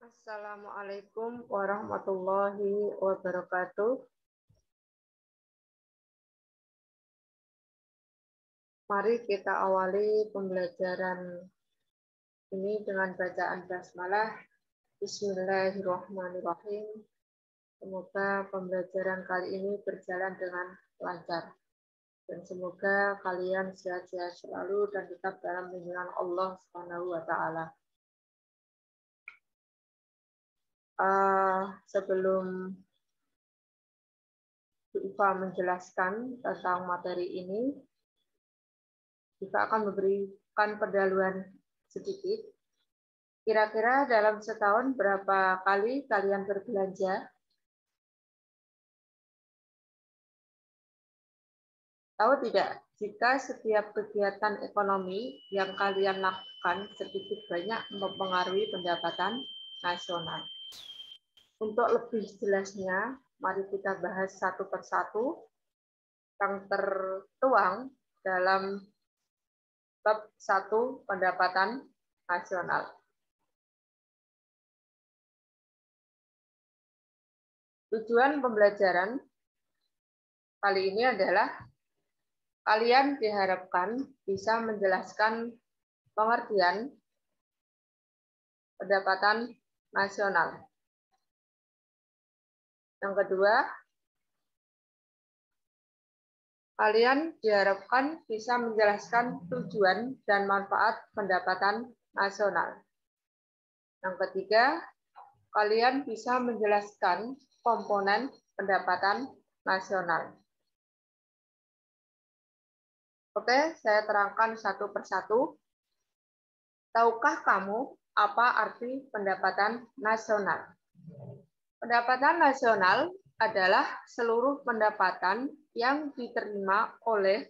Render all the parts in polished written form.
Assalamualaikum warahmatullahi wabarakatuh. Mari kita awali pembelajaran ini dengan bacaan basmalah. Bismillahirrahmanirrahim. Semoga pembelajaran kali ini berjalan dengan lancar. Dan semoga kalian sehat-sehat selalu dan tetap dalam lindungan Allah Subhanahu wa Ta'ala. Sebelum Iva menjelaskan tentang materi ini, kita akan memberikan pendahuluan sedikit. Kira-kira dalam setahun berapa kali kalian berbelanja? Tahu tidak, jika setiap kegiatan ekonomi yang kalian lakukan sedikit banyak mempengaruhi pendapatan nasional. Untuk lebih jelasnya, mari kita bahas satu persatu yang tertuang dalam bab 1 pendapatan nasional. Tujuan pembelajaran kali ini adalah kalian diharapkan bisa menjelaskan pengertian pendapatan nasional. Yang kedua, kalian diharapkan bisa menjelaskan tujuan dan manfaat pendapatan nasional. Yang ketiga, kalian bisa menjelaskan komponen pendapatan nasional. Oke, saya terangkan satu persatu. Tahukah kamu apa arti pendapatan nasional? Pendapatan nasional adalah seluruh pendapatan yang diterima oleh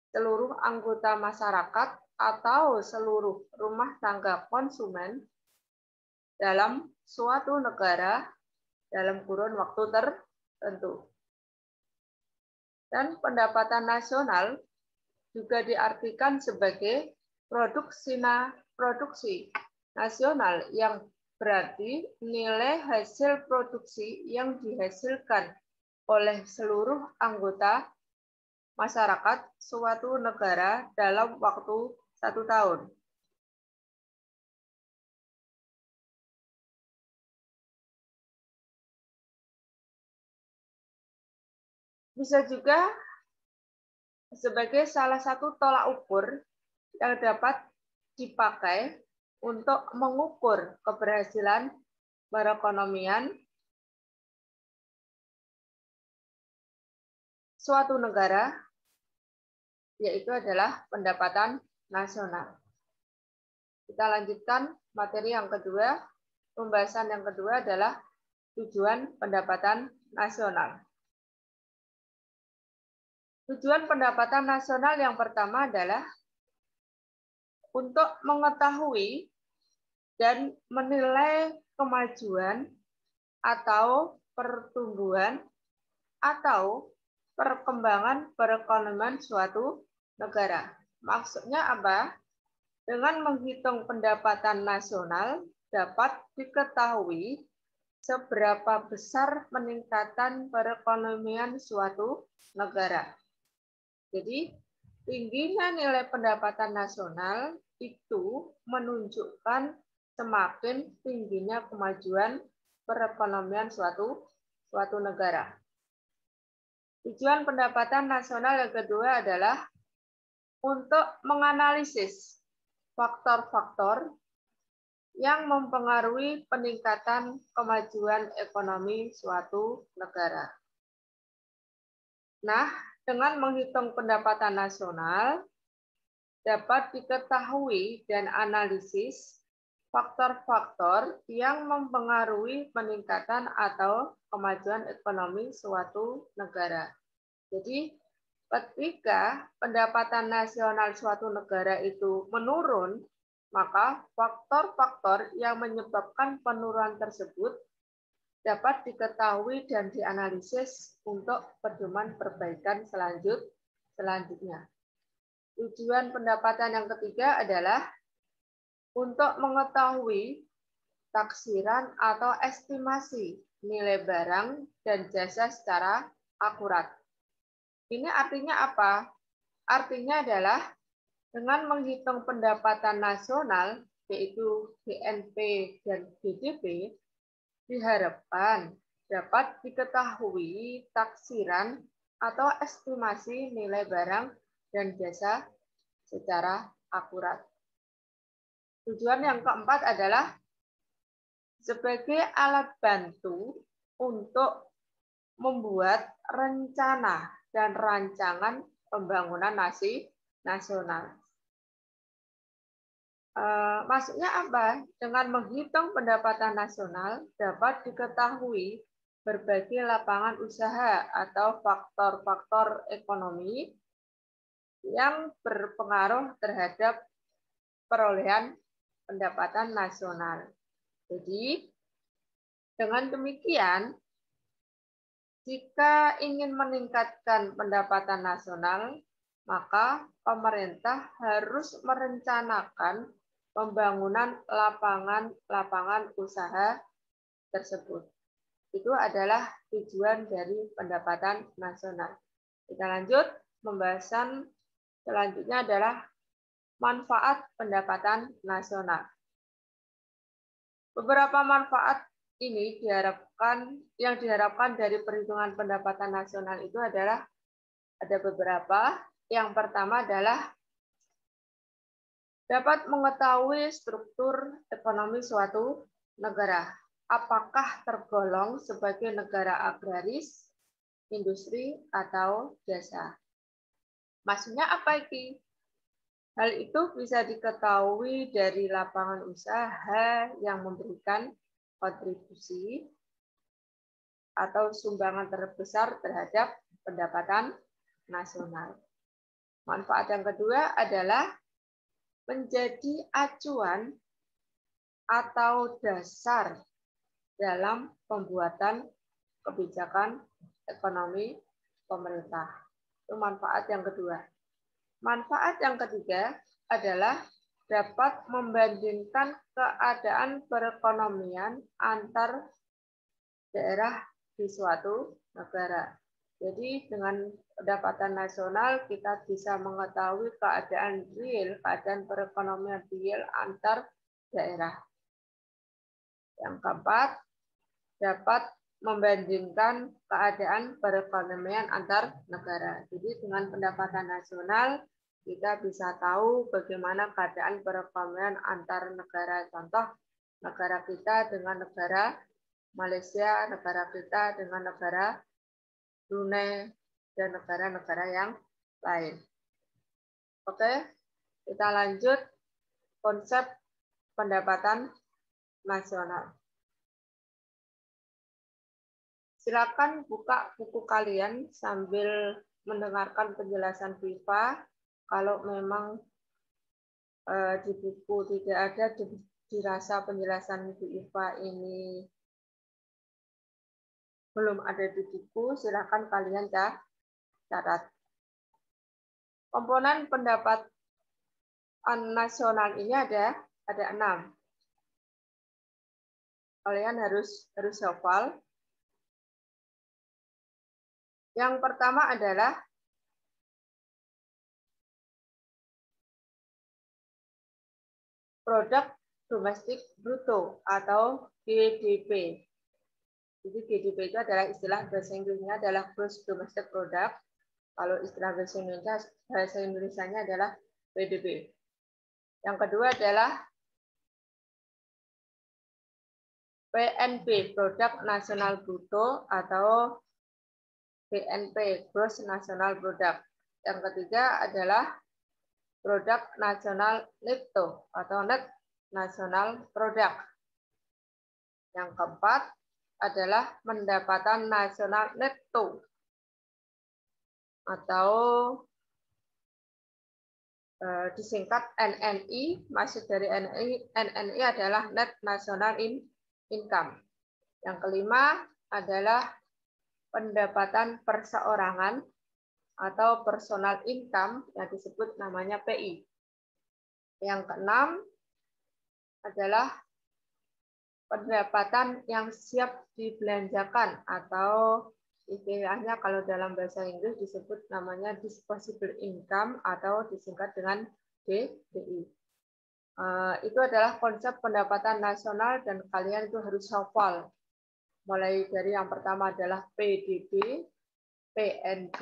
seluruh anggota masyarakat atau seluruh rumah tangga konsumen dalam suatu negara dalam kurun waktu tertentu. Dan pendapatan nasional juga diartikan sebagai produksi nasional yang berarti nilai hasil produksi yang dihasilkan oleh seluruh anggota masyarakat suatu negara dalam waktu 1 tahun. Bisa juga sebagai salah satu tolak ukur yang dapat dipakai untuk mengukur keberhasilan perekonomian suatu negara, yaitu adalah pendapatan nasional. Kita lanjutkan materi yang kedua. Pembahasan yang kedua adalah tujuan pendapatan nasional. Tujuan pendapatan nasional yang pertama adalah untuk mengetahui dan menilai kemajuan atau pertumbuhan atau perkembangan perekonomian suatu negara. Maksudnya apa? Dengan menghitung pendapatan nasional dapat diketahui seberapa besar peningkatan perekonomian suatu negara. Jadi, tingginya nilai pendapatan nasional itu menunjukkan semakin tingginya kemajuan perekonomian suatu negara. Tujuan pendapatan nasional yang kedua adalah untuk menganalisis faktor-faktor yang mempengaruhi peningkatan kemajuan ekonomi suatu negara. Nah, dengan menghitung pendapatan nasional, dapat diketahui dan analisis faktor-faktor yang mempengaruhi peningkatan atau kemajuan ekonomi suatu negara. Jadi, ketika pendapatan nasional suatu negara itu menurun, maka faktor-faktor yang menyebabkan penurunan tersebut dapat diketahui dan dianalisis untuk pedoman perbaikan selanjutnya. Tujuan pendapatan yang ketiga adalah untuk mengetahui taksiran atau estimasi nilai barang dan jasa secara akurat. Ini artinya apa? Artinya adalah dengan menghitung pendapatan nasional, yaitu BNP dan GDP, diharapkan dapat diketahui taksiran atau estimasi nilai barang dan jasa secara akurat. Tujuan yang keempat adalah sebagai alat bantu untuk membuat rencana dan rancangan pembangunan nasional. Maksudnya apa? Dengan menghitung pendapatan nasional dapat diketahui berbagai lapangan usaha atau faktor-faktor ekonomi yang berpengaruh terhadap perolehan pendapatan nasional. Jadi, dengan demikian, jika ingin meningkatkan pendapatan nasional, maka pemerintah harus merencanakan pembangunan lapangan usaha tersebut. Itu adalah tujuan dari pendapatan nasional. Kita lanjut, pembahasan selanjutnya adalah manfaat pendapatan nasional. Beberapa manfaat ini yang diharapkan dari perhitungan pendapatan nasional itu adalah ada beberapa. Yang pertama adalah dapat mengetahui struktur ekonomi suatu negara. Apakah tergolong sebagai negara agraris, industri, atau jasa. Maksudnya apa ini? Hal itu bisa diketahui dari lapangan usaha yang memberikan kontribusi atau sumbangan terbesar terhadap pendapatan nasional. Manfaat yang kedua adalah menjadi acuan atau dasar dalam pembuatan kebijakan ekonomi pemerintah. Itu manfaat yang kedua. Manfaat yang ketiga adalah dapat membandingkan keadaan perekonomian antar daerah di suatu negara. Jadi dengan pendapatan nasional kita bisa mengetahui keadaan real, keadaan perekonomian real antar daerah. Yang keempat, dapat membandingkan keadaan perekonomian antar negara. Jadi dengan pendapatan nasional kita bisa tahu bagaimana keadaan perekonomian antar negara. Contoh, negara kita dengan negara Malaysia, negara kita dengan negara Brunei, dan negara-negara yang lain. Oke, kita lanjut konsep pendapatan nasional. Silakan buka buku kalian sambil mendengarkan penjelasan Viva. Kalau memang di buku tidak ada, dirasa penjelasan Viva ini belum ada di buku, silakan kalian catat. Komponen pendapatan nasional ini ada 6. Kalian harus hafal. Yang pertama adalah produk domestik bruto atau GDP. Jadi GDP itu adalah istilah bahasa Inggrisnya adalah gross domestic product. Kalau istilah bahasa Indonesianya adalah PDB. Yang kedua adalah PNB, produk nasional bruto atau BNP, gross national product. Yang ketiga adalah produk nasional netto atau net national product. Yang keempat adalah pendapatan nasional netto atau disingkat NNI. Maksud dari NNI adalah net national income. Yang kelima adalah pendapatan perseorangan atau personal income yang disebut namanya PI. Yang keenam adalah pendapatan yang siap dibelanjakan atau istilahnya kalau dalam bahasa Inggris disebut namanya disposable income atau disingkat dengan DPI. Itu adalah konsep pendapatan nasional dan kalian itu harus hafal. Mulai dari yang pertama adalah PDB, PNB,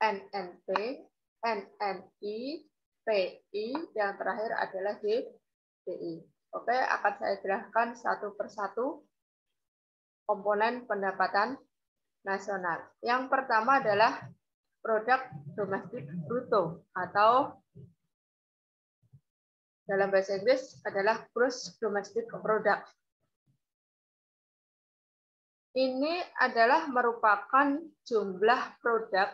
NNP, NNI, PI, yang terakhir adalah DPI. Oke, akan saya jelaskan satu persatu komponen pendapatan nasional. Yang pertama adalah produk domestik bruto atau dalam bahasa Inggris adalah gross domestic product. Ini adalah merupakan jumlah produk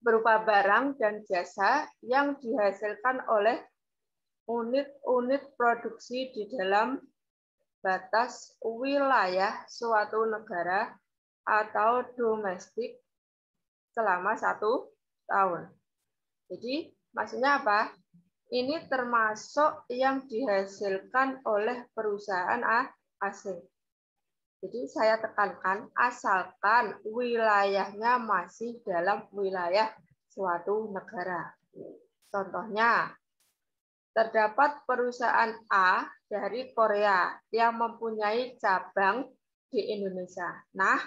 berupa barang dan jasa yang dihasilkan oleh unit-unit produksi di dalam batas wilayah suatu negara atau domestik selama 1 tahun. Jadi maksudnya apa? Ini termasuk yang dihasilkan oleh perusahaan asing. Jadi saya tekankan asalkan wilayahnya masih dalam wilayah suatu negara. Contohnya, terdapat perusahaan A dari Korea yang mempunyai cabang di Indonesia. Nah,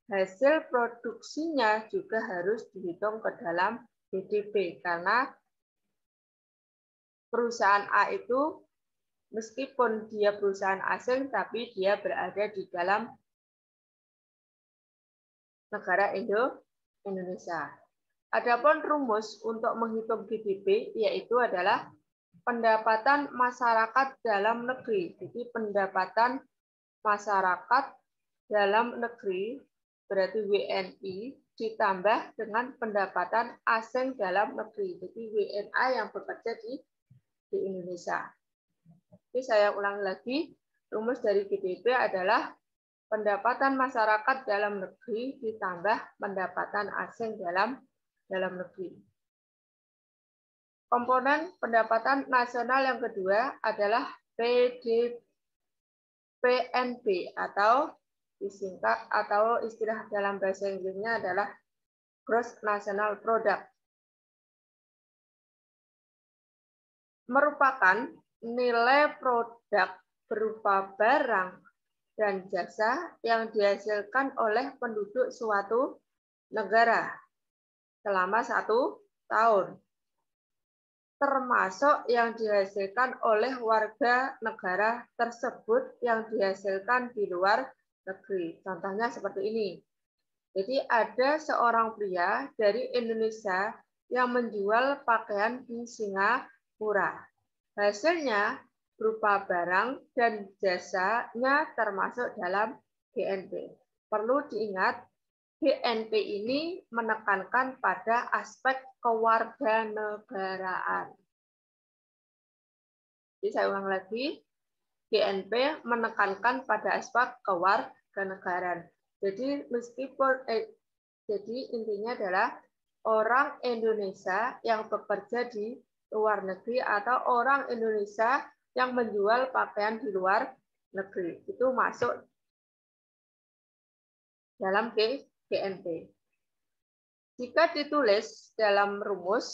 hasil produksinya juga harus dihitung ke dalam BDP karena perusahaan A itu meskipun dia perusahaan asing tapi dia berada di dalam negara Indonesia. Adapun rumus untuk menghitung BDP yaitu adalah pendapatan masyarakat dalam negeri. Jadi pendapatan masyarakat dalam negeri berarti WNI ditambah dengan pendapatan asing dalam negeri. Jadi WNA yang bekerja di Indonesia. Jadi saya ulang lagi, rumus dari BDP adalah pendapatan masyarakat dalam negeri ditambah pendapatan asing dalam negeri. Komponen pendapatan nasional yang kedua adalah PNB atau disingkat atau istilah dalam bahasa Inggrisnya adalah Gross National Product. Merupakan nilai produk berupa barang dan jasa yang dihasilkan oleh penduduk suatu negara selama 1 tahun. Termasuk yang dihasilkan oleh warga negara tersebut yang dihasilkan di luar negeri. Contohnya seperti ini. Jadi ada seorang pria dari Indonesia yang menjual pakaian di Singapura. Hasilnya berupa barang dan jasanya termasuk dalam GNP. Perlu diingat, GNP ini menekankan pada aspek kewarganegaraan. Jadi saya ulang lagi, GNP menekankan pada aspek kewarganegaraan. Jadi meskipun jadi intinya adalah orang Indonesia yang bekerja di luar negeri atau orang Indonesia yang menjual pakaian di luar negeri itu masuk dalam GNP. Jika ditulis dalam rumus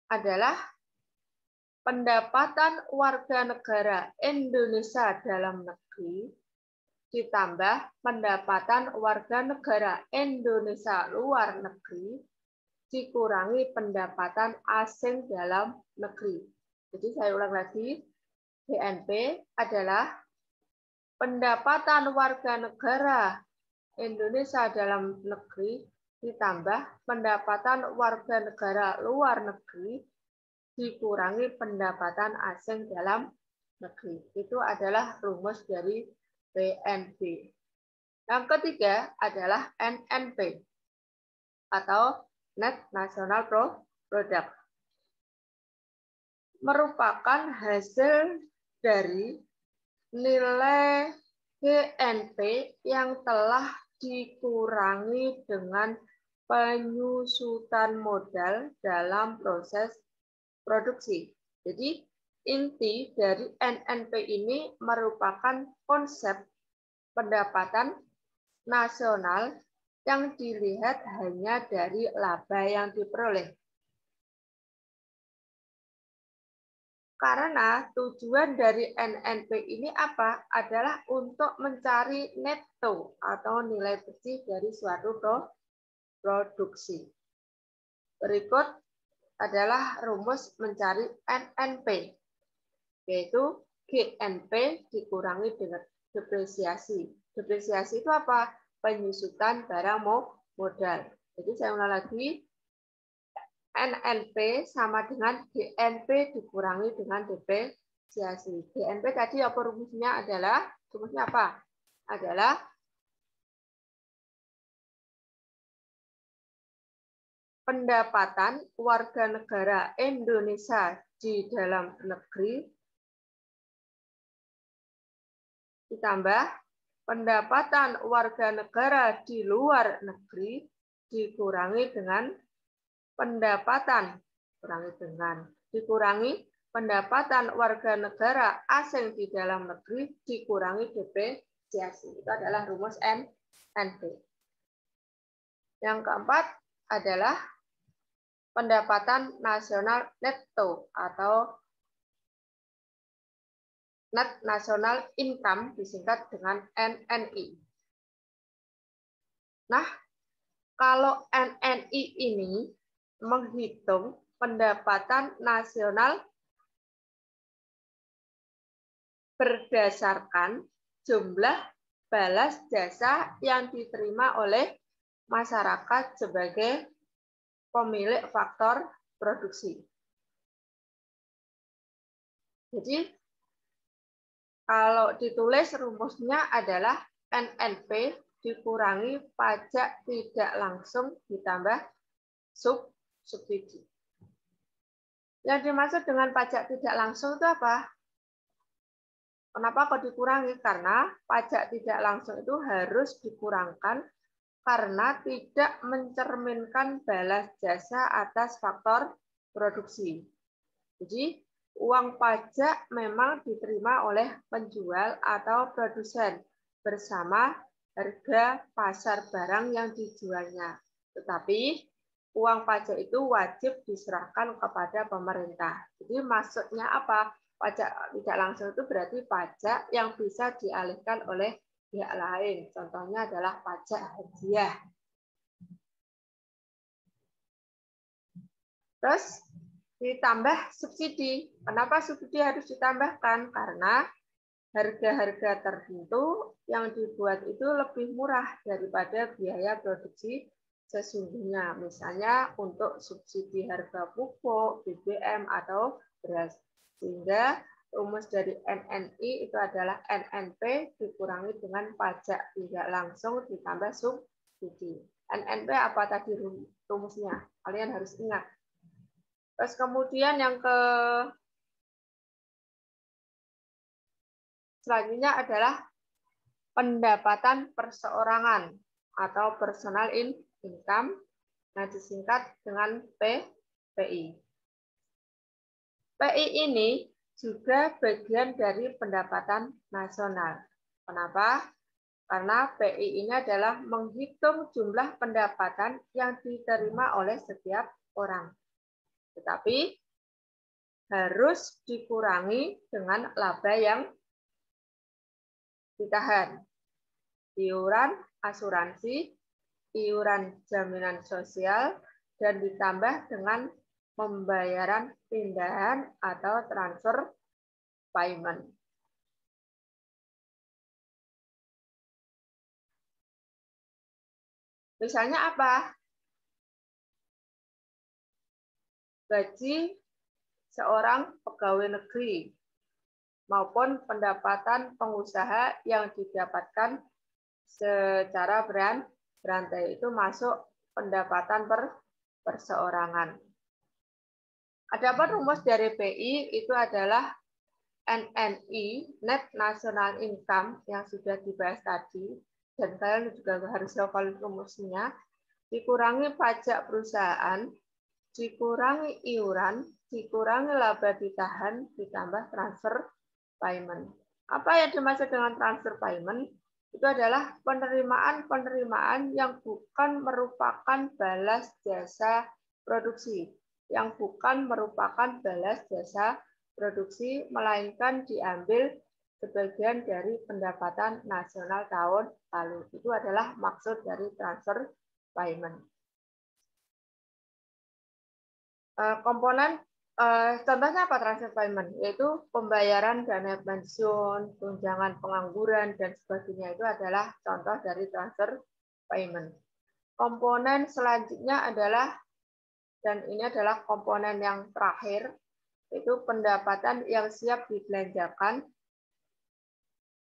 adalah pendapatan warga negara Indonesia dalam negeri ditambah pendapatan warga negara Indonesia luar negeri dikurangi pendapatan asing dalam negeri. Jadi saya ulang lagi, GNP adalah pendapatan warga negara Indonesia dalam negeri ditambah pendapatan warga negara luar negeri dikurangi pendapatan asing dalam negeri. Itu adalah rumus dari PNB. Yang ketiga adalah NNP atau Net National Product. Merupakan hasil dari nilai GNP yang telah dikurangi dengan penyusutan modal dalam proses produksi. Jadi inti dari NNP ini merupakan konsep pendapatan nasional yang dilihat hanya dari laba yang diperoleh. Karena tujuan dari NNP ini apa? Adalah untuk mencari neto atau nilai bersih dari suatu produksi. Berikut adalah rumus mencari NNP, yaitu GNP dikurangi dengan depresiasi. Depresiasi itu apa? Penyusutan barang modal. Jadi saya ulang lagi, NNP sama dengan GNP dikurangi dengan depresiasi. GNP tadi apa rumusnya adalah? Rumusnya apa? Adalah pendapatan warga negara Indonesia di dalam negeri ditambah pendapatan warga negara di luar negeri dikurangi dengan dikurangi pendapatan warga negara asing di dalam negeri dikurangi depresiasi. Itu adalah rumus NNP. Yang keempat adalah pendapatan nasional neto atau net national income disingkat dengan NNI. Nah, kalau NNI ini menghitung pendapatan nasional berdasarkan jumlah balas jasa yang diterima oleh masyarakat sebagai pemilik faktor produksi. Jadi, kalau ditulis rumusnya adalah NNP dikurangi pajak tidak langsung ditambah subsidi. Yang dimaksud dengan pajak tidak langsung itu apa? Kenapa kok dikurangi? Karena pajak tidak langsung itu harus dikurangkan karena tidak mencerminkan balas jasa atas faktor produksi. Jadi, uang pajak memang diterima oleh penjual atau produsen bersama harga pasar barang yang dijualnya. Tetapi uang pajak itu wajib diserahkan kepada pemerintah. Jadi maksudnya apa? Pajak tidak langsung itu berarti pajak yang bisa dialihkan oleh pihak lain. Contohnya adalah pajak hadiah. Terus ditambah subsidi. Kenapa subsidi harus ditambahkan? Karena harga-harga tertentu yang dibuat itu lebih murah daripada biaya produksi sesungguhnya. Misalnya untuk subsidi harga pupuk, BBM, atau beras. Sehingga rumus dari NNI itu adalah NNP dikurangi dengan pajak tidak langsung ditambah subsidi. NNP apa tadi rumusnya? Kalian harus ingat. Terus kemudian yang selanjutnya adalah pendapatan perseorangan atau personal income yang disingkat dengan PI. PI ini juga bagian dari pendapatan nasional. Kenapa? Karena PI ini adalah menghitung jumlah pendapatan yang diterima oleh setiap orang. Tetapi harus dikurangi dengan laba yang ditahan. Iuran asuransi, iuran jaminan sosial, dan ditambah dengan pembayaran pindahan atau transfer payment. Misalnya apa? Gaji seorang pegawai negeri maupun pendapatan pengusaha yang didapatkan secara berantai itu masuk pendapatan perseorangan. Adapun rumus dari PI itu adalah NNI, Net National Income, yang sudah dibahas tadi, dan kalian juga harus hafal rumusnya, dikurangi pajak perusahaan, dikurangi iuran, dikurangi laba ditahan ditambah transfer payment. Apa yang dimaksud dengan transfer payment? Itu adalah penerimaan-penerimaan yang bukan merupakan balas jasa produksi, melainkan diambil sebagian dari pendapatan nasional tahun lalu. Itu adalah maksud dari transfer payment. Komponen contohnya apa transfer payment? Yaitu pembayaran dana pensiun, tunjangan pengangguran, dan sebagainya. Itu adalah contoh dari transfer payment. Komponen selanjutnya adalah, dan ini adalah komponen yang terakhir, yaitu pendapatan yang siap dibelanjakan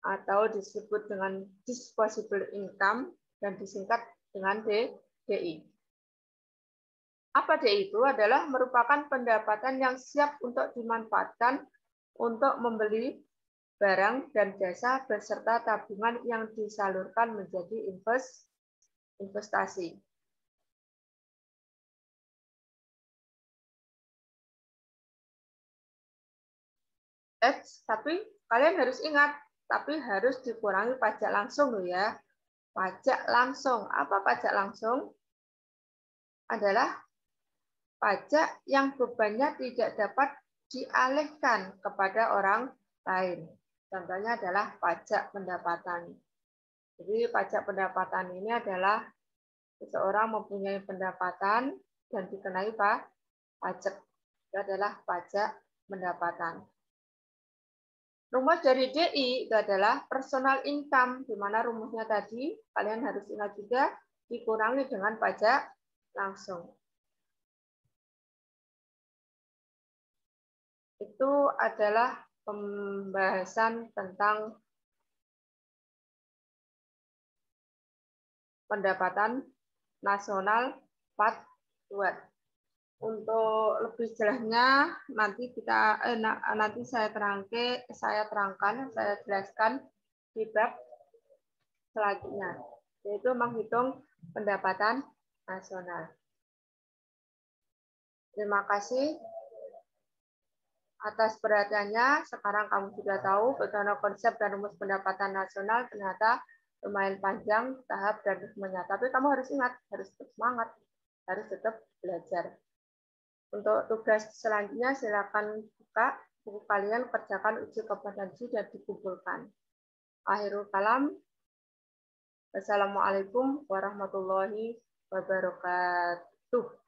atau disebut dengan disposable income dan disingkat dengan DI. Apa DI itu? Adalah merupakan pendapatan yang siap untuk dimanfaatkan untuk membeli barang dan jasa beserta tabungan yang disalurkan menjadi investasi. Tapi kalian harus ingat, tapi harus dikurangi pajak langsung loh ya. Pajak langsung. Apa pajak langsung? Adalah pajak yang bebannya tidak dapat dialihkan kepada orang lain. Contohnya adalah pajak pendapatan. Jadi pajak pendapatan ini adalah seseorang mempunyai pendapatan dan dikenai pajak. Itu adalah pajak pendapatan. Rumus dari DI itu adalah personal income, di mana rumusnya tadi kalian harus ingat juga dikurangi dengan pajak langsung. Itu adalah pembahasan tentang pendapatan nasional part 2. Untuk lebih jelasnya nanti saya jelaskan di bab selanjutnya, yaitu menghitung pendapatan nasional. Terima kasih atas perhatiannya. Sekarang kamu sudah tahu bagaimana konsep dan rumus pendapatan nasional. Ternyata lumayan panjang tahap dan ritmenya. Tapi kamu harus ingat, harus tetap semangat, harus tetap belajar. Untuk tugas selanjutnya silakan buka buku kalian, kerjakan uji kompetensi dan dikumpulkan. Akhirul kalam. Wassalamualaikum warahmatullahi wabarakatuh.